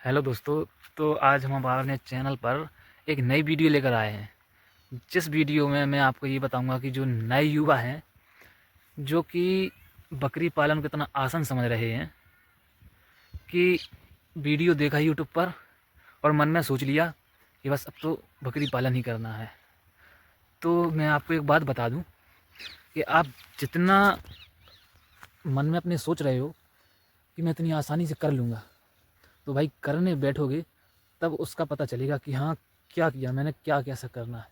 Hello दोस्तों। तो आज हम अपने चैनल पर एक नई वीडियो लेकर आए हैं, जिस वीडियो में मैं आपको ये बताऊंगा कि जो नए युवा हैं जो कि बकरी पालन को इतना आसान समझ रहे हैं कि वीडियो देखा यूट्यूब पर और मन में सोच लिया कि बस अब तो बकरी पालन ही करना है। तो मैं आपको एक बात बता दूं कि आप जितना मन में अपने सोच रहे हो कि मैं इतनी आसानी से कर लूँगा, तो भाई करने बैठोगे तब उसका पता चलेगा कि हाँ, क्या किया मैंने, क्या कैसा करना है।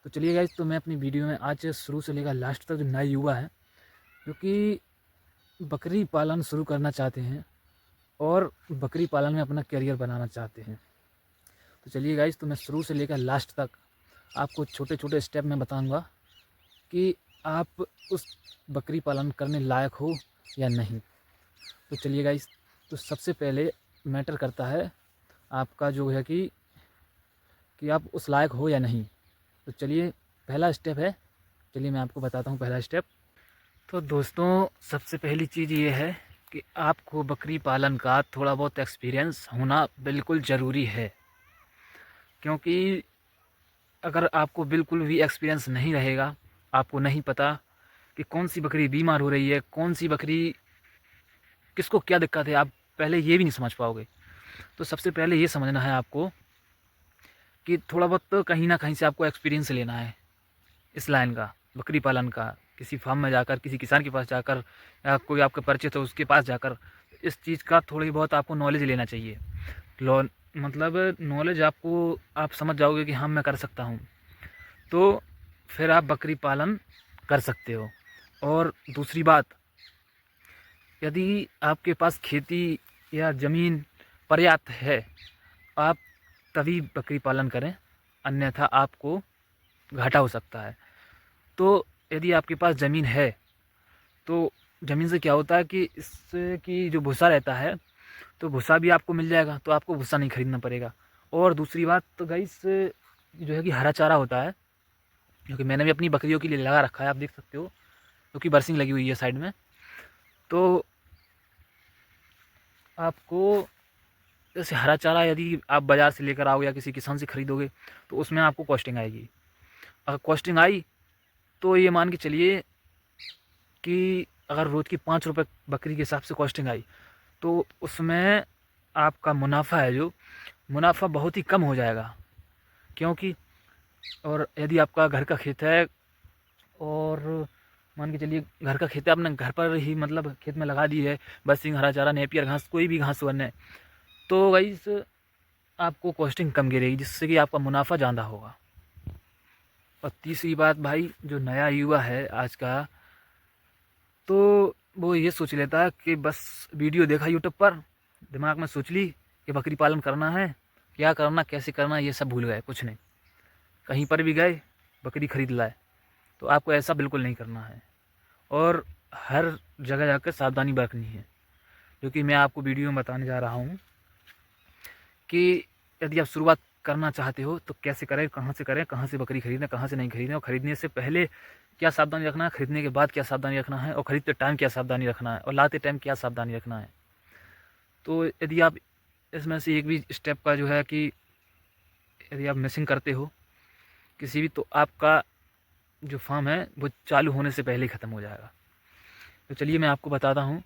तो चलिए गाइस, तो मैं अपनी वीडियो में आज शुरू से लेकर लास्ट तक जो नए युवा हैं जो कि बकरी पालन शुरू करना चाहते हैं और बकरी पालन में अपना करियर बनाना चाहते हैं, तो चलिए गाइस, तो मैं शुरू से लेकर लास्ट तक आपको छोटे छोटे स्टेप में बताऊंगा कि आप उस बकरी पालन करने लायक हो या नहीं। तो चलिए गाइस, तो सबसे पहले मैटर करता है आपका जो है कि आप उस लायक हो या नहीं। तो चलिए, पहला स्टेप है, चलिए मैं आपको बताता हूँ पहला स्टेप। तो दोस्तों, सबसे पहली चीज़ ये है कि आपको बकरी पालन का थोड़ा बहुत एक्सपीरियंस होना बिल्कुल ज़रूरी है, क्योंकि अगर आपको बिल्कुल भी एक्सपीरियंस नहीं रहेगा, आपको नहीं पता कि कौन सी बकरी बीमार हो रही है, कौन सी बकरी किसको क्या दिक्कत है, आप पहले ये भी नहीं समझ पाओगे। तो सबसे पहले ये समझना है आपको कि थोड़ा बहुत तो कहीं ना कहीं से आपको एक्सपीरियंस लेना है इस लाइन का, बकरी पालन का। किसी फार्म में जाकर, किसी किसान के पास जाकर, या कोई आपके परिचित हो उसके पास जाकर इस चीज़ का थोड़ी बहुत आपको नॉलेज लेना चाहिए। लो मतलब नॉलेज आपको, आप समझ जाओगे कि हाँ मैं कर सकता हूँ, तो फिर आप बकरी पालन कर सकते हो। और दूसरी बात, यदि आपके पास खेती या ज़मीन पर्याप्त है, आप तभी बकरी पालन करें, अन्यथा आपको घाटा हो सकता है। तो यदि आपके पास ज़मीन है, तो ज़मीन से क्या होता है कि इससे कि जो भूसा रहता है, तो भूसा भी आपको मिल जाएगा, तो आपको भूसा नहीं खरीदना पड़ेगा। और दूसरी बात तो गाइस, जो है कि हरा चारा होता है, क्योंकि मैंने भी अपनी बकरियों के लिए लगा रखा है, आप देख सकते हो, क्योंकि बरसिंग लगी हुई है साइड में। तो आपको जैसे हरा चारा यदि आप बाज़ार से लेकर आओगे या किसी किसान से खरीदोगे, तो उसमें आपको कॉस्टिंग आएगी। अगर कॉस्टिंग आई, तो ये मान के चलिए कि अगर रोज़ की 5 रुपये बकरी के हिसाब से कॉस्टिंग आई, तो उसमें आपका मुनाफा है, जो मुनाफा बहुत ही कम हो जाएगा। क्योंकि और यदि आपका घर का खेत है, और मान के चलिए घर का खेत है, आपने घर पर ही मतलब खेत में लगा दी है बरसिंग, हरा चारा, नेपियर घास, कोई भी घास वरने, तो गाइस आपको कॉस्टिंग कम गिरेगी, जिससे कि आपका मुनाफा ज़्यादा होगा। और तीसरी बात भाई, जो नया युवा है आज का, तो वो ये सोच लेता है कि बस वीडियो देखा यूट्यूब पर, दिमाग में सोच ली कि बकरी पालन करना है, क्या करना, कैसे करना, ये सब भूल गए, कुछ नहीं। कहीं पर भी गए, बकरी खरीद लाए। तो आपको ऐसा बिल्कुल नहीं करना है, और हर जगह जाकर सावधानी बरतनी है, जो कि मैं आपको वीडियो में बताने जा रहा हूँ कि यदि आप शुरुआत करना चाहते हो तो कैसे करें, कहाँ से करें, कहाँ से बकरी खरीदें, कहाँ से नहीं खरीदें, और ख़रीदने से पहले क्या सावधानी रखना है, खरीदने के बाद क्या सावधानी रखना है, और ख़रीदते टाइम क्या सावधानी रखना है, और लाते टाइम क्या सावधानी रखना है। तो यदि आप इसमें से एक भी स्टेप का जो है कि यदि आप मिसिंग करते हो किसी भी, तो आपका जो फार्म है वो चालू होने से पहले ही ख़त्म हो जाएगा। तो चलिए मैं आपको बताता हूँ।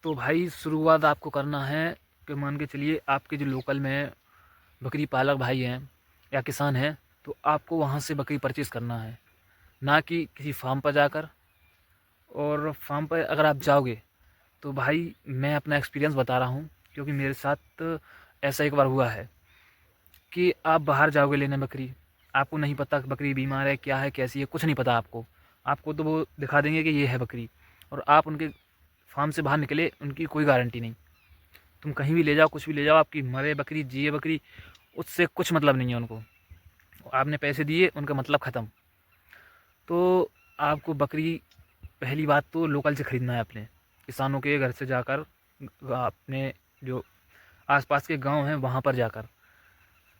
तो भाई शुरुआत आपको करना है कि मान के चलिए आपके जो लोकल में बकरी पालक भाई हैं या किसान हैं, तो आपको वहाँ से बकरी परचेज़ करना है, ना कि किसी फार्म पर जाकर। और फार्म पर अगर आप जाओगे, तो भाई मैं अपना एक्सपीरियंस बता रहा हूँ, क्योंकि मेरे साथ ऐसा एक बार हुआ है कि आप बाहर जाओगे लेने बकरी, आपको नहीं पता बकरी बीमार है, क्या है, कैसी है, कुछ नहीं पता आपको। आपको तो वो दिखा देंगे कि ये है बकरी, और आप उनके फार्म से बाहर निकले, उनकी कोई गारंटी नहीं। तुम कहीं भी ले जाओ, कुछ भी ले जाओ, आपकी मरे बकरी, जिए बकरी, उससे कुछ मतलब नहीं है उनको। आपने पैसे दिए, उनका मतलब ख़त्म। तो आपको बकरी, पहली बात तो लोकल से ख़रीदना है, अपने किसानों के घर से जाकर, अपने जो आसपास के गांव हैं वहाँ पर जाकर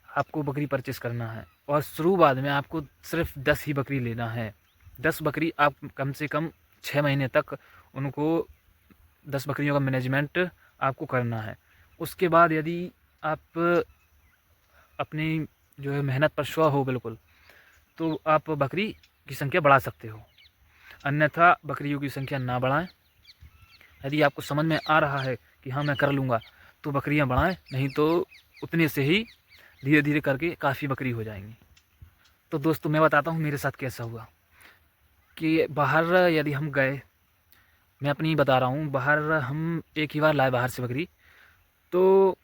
आपको बकरी परचेस करना है। और शुरुआत में आपको सिर्फ 10 ही बकरी लेना है। 10 बकरी आप कम से कम 6 महीने तक उनको 10 बकरियों का मैनेजमेंट आपको करना है। उसके बाद यदि आप अपनी जो है मेहनत पर श्योर हो बिल्कुल, तो आप बकरी की संख्या बढ़ा सकते हो, अन्यथा बकरियों की संख्या ना बढ़ाएं। यदि आपको समझ में आ रहा है कि हाँ मैं कर लूँगा, तो बकरियाँ बढ़ाएं, नहीं तो उतने से ही धीरे धीरे करके काफ़ी बकरी हो जाएंगी। तो दोस्तों मैं बताता हूँ मेरे साथ कैसा हुआ कि बाहर यदि हम गए, मैं अपनी बता रहा हूँ, बाहर हम एक ही बार लाए बाहर से बकरी। तो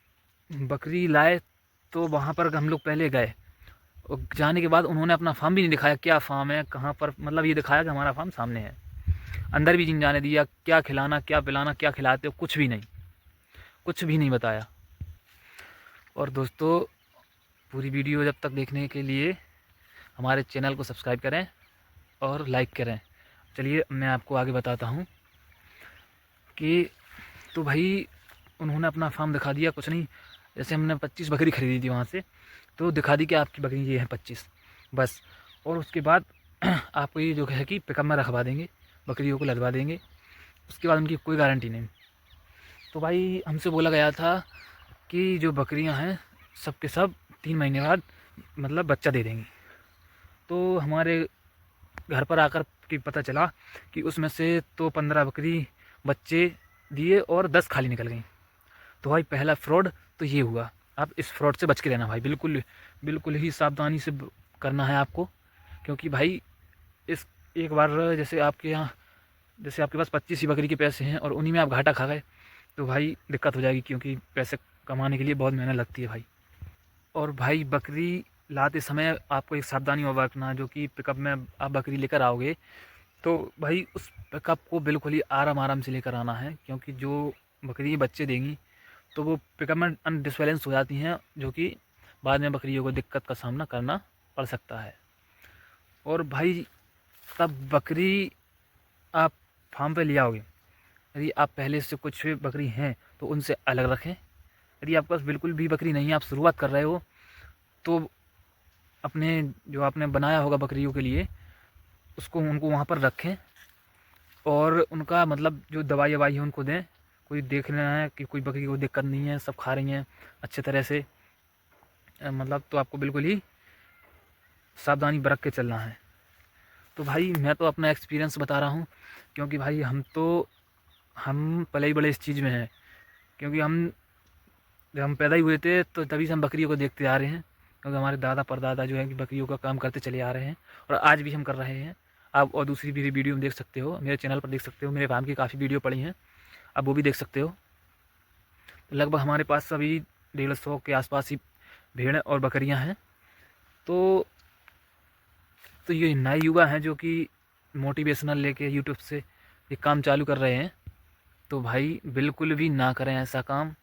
बकरी लाए तो वहाँ पर हम लोग पहले गए, और जाने के बाद उन्होंने अपना फार्म भी नहीं दिखाया, क्या फार्म है कहाँ पर, मतलब ये दिखाया कि हमारा फार्म सामने है, अंदर भी नहीं जाने दिया, क्या खिलाना क्या पिलाना क्या खिलाते हो कुछ भी नहीं, कुछ भी नहीं बताया। और दोस्तों पूरी वीडियो जब तक देखने के लिए हमारे चैनल को सब्सक्राइब करें और लाइक करें। चलिए मैं आपको आगे बताता हूँ कि तो भाई उन्होंने अपना फार्म दिखा दिया, कुछ नहीं, जैसे हमने 25 बकरी खरीदी थी वहाँ से, तो दिखा दी कि आपकी बकरी ये है 25 बस। और उसके बाद आपको ये जो है कि पिकअप में रखवा देंगे, बकरियों को लदवा देंगे, उसके बाद उनकी कोई गारंटी नहीं। तो भाई हमसे बोला गया था कि जो बकरियां हैं सब के सब 3 महीने बाद मतलब बच्चा दे देंगी। तो हमारे घर पर आकर के पता चला कि उसमें से तो 15 बकरी बच्चे दिए और 10 खाली निकल गई। तो भाई पहला फ्रॉड तो ये हुआ। आप इस फ्रॉड से बच के रहना भाई, बिल्कुल बिल्कुल ही सावधानी से करना है आपको, क्योंकि भाई इस एक बार जैसे आपके यहाँ, जैसे आपके पास 25 ही बकरी के पैसे हैं और उन्हीं में आप घाटा खा गए, तो भाई दिक्कत हो जाएगी, क्योंकि पैसे कमाने के लिए बहुत मेहनत लगती है भाई। और भाई बकरी लाते समय आपको एक सावधानी और बरतना, जो कि पिकअप में आप बकरी लेकर आओगे तो भाई उस पिकअप को बिल्कुल ही आराम आराम से लेकर आना है, क्योंकि जो बकरी बच्चे देंगी तो वो पिकअप में अनडिसबैलेंस हो जाती हैं, जो कि बाद में बकरियों को दिक्कत का सामना करना पड़ सकता है। और भाई तब बकरी आप फार्म पे ले आओगे, यदि आप पहले से कुछ बकरी हैं तो उनसे अलग रखें। यदि आपके पास बिल्कुल भी बकरी नहीं है, आप शुरुआत कर रहे हो, तो अपने जो आपने बनाया होगा बकरियों के लिए उसको उनको वहाँ पर रखें, और उनका मतलब जो दवाई ववाई है उनको दें। कोई देख लेना है कि कोई बकरी को दिक्कत नहीं है, सब खा रही हैं अच्छे तरह से, मतलब तो आपको बिल्कुल ही सावधानी बरत के चलना है। तो भाई मैं तो अपना एक्सपीरियंस बता रहा हूँ, क्योंकि भाई हम पले ही बड़े इस चीज़ में हैं, क्योंकि जब हम पैदा ही हुए थे तो तभी से हम बकरियों को देखते आ रहे हैं, क्योंकि हमारे दादा परदादा जो है कि बकरियों का काम करते चले आ रहे हैं, और आज भी हम कर रहे हैं। आप और दूसरी भी वीडियो में देख सकते हो, मेरे चैनल पर देख सकते हो, मेरे फार्म की काफ़ी वीडियो पड़ी हैं, आप वो भी देख सकते हो। तो लगभग हमारे पास अभी 150 के आसपास ही भेड़ और बकरियां हैं। तो ये नए युवा हैं जो कि मोटिवेशनल लेके यूट्यूब से ये काम चालू कर रहे हैं, तो भाई बिल्कुल भी ना करें ऐसा काम।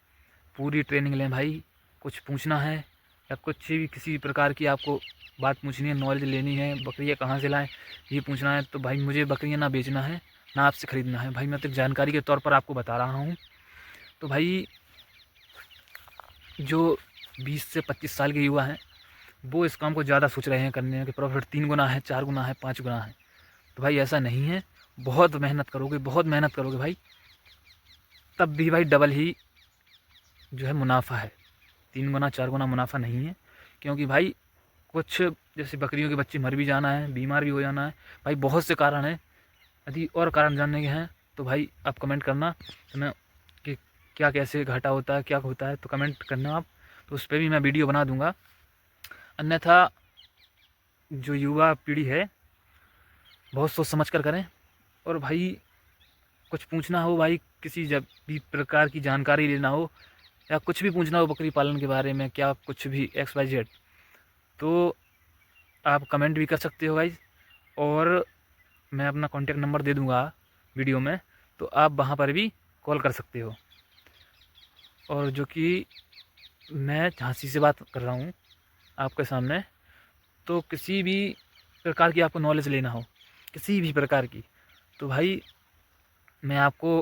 पूरी ट्रेनिंग लें भाई, कुछ पूछना है या कुछ भी किसी प्रकार की आपको बात पूछनी है, नॉलेज लेनी है, बकरियाँ कहाँ से लाएं ये पूछना है, तो भाई मुझे बकरियाँ ना बेचना है ना आपसे ख़रीदना है भाई, मैं तो जानकारी के तौर पर आपको बता रहा हूँ। तो भाई जो 20 से 25 साल के युवा हैं वो इस काम को ज़्यादा सोच रहे हैं करने के, प्रॉफिट 3 गुना है, 4 गुना है, 5 गुना है। तो भाई ऐसा नहीं है, बहुत मेहनत करोगे, बहुत मेहनत करोगे भाई, तब भी भाई डबल ही जो है मुनाफा है, 3 गुना 4 गुना मुनाफा नहीं है। क्योंकि भाई कुछ जैसे बकरियों के बच्चे मर भी जाना है, बीमार भी हो जाना है भाई, बहुत से कारण हैं। यदि और कारण जानने के हैं तो भाई आप कमेंट करना, तो मैं कि क्या कैसे घाटा होता है क्या होता है, तो कमेंट करना आप, तो उस पर भी मैं वीडियो बना दूँगा। अन्यथा जो युवा पीढ़ी है बहुत सोच समझ कर करें। और भाई कुछ पूछना हो भाई, किसी जब भी प्रकार की जानकारी लेना हो या कुछ भी पूछना हो बकरी पालन के बारे में, क्या कुछ भी XYZ, तो आप कमेंट भी कर सकते हो भाई, और मैं अपना कॉन्टैक्ट नंबर दे दूँगा वीडियो में, तो आप वहाँ पर भी कॉल कर सकते हो। और जो कि मैं झांसी से बात कर रहा हूँ आपके सामने, तो किसी भी प्रकार की आपको नॉलेज लेना हो, किसी भी प्रकार की, तो भाई मैं आपको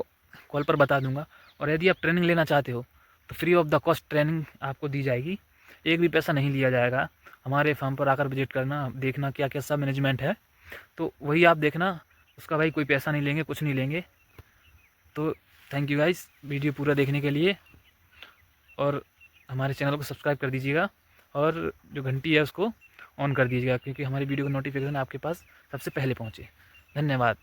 कॉल पर बता दूंगा। और यदि आप ट्रेनिंग लेना चाहते हो तो free of the cost training आपको दी जाएगी, एक भी पैसा नहीं लिया जाएगा। हमारे फार्म पर आकर विजिट करना, देखना क्या क्या सब मैनेजमेंट है, तो वही आप देखना, उसका भाई कोई पैसा नहीं लेंगे, कुछ नहीं लेंगे। तो थैंक यू गाइस वीडियो पूरा देखने के लिए। और हमारे चैनल को सब्सक्राइब कर दीजिएगा और जो घंटी है उसको ऑन कर दीजिएगा, क्योंकि हमारी वीडियो का नोटिफिकेशन आपके पास सबसे पहले पहुँचे। धन्यवाद।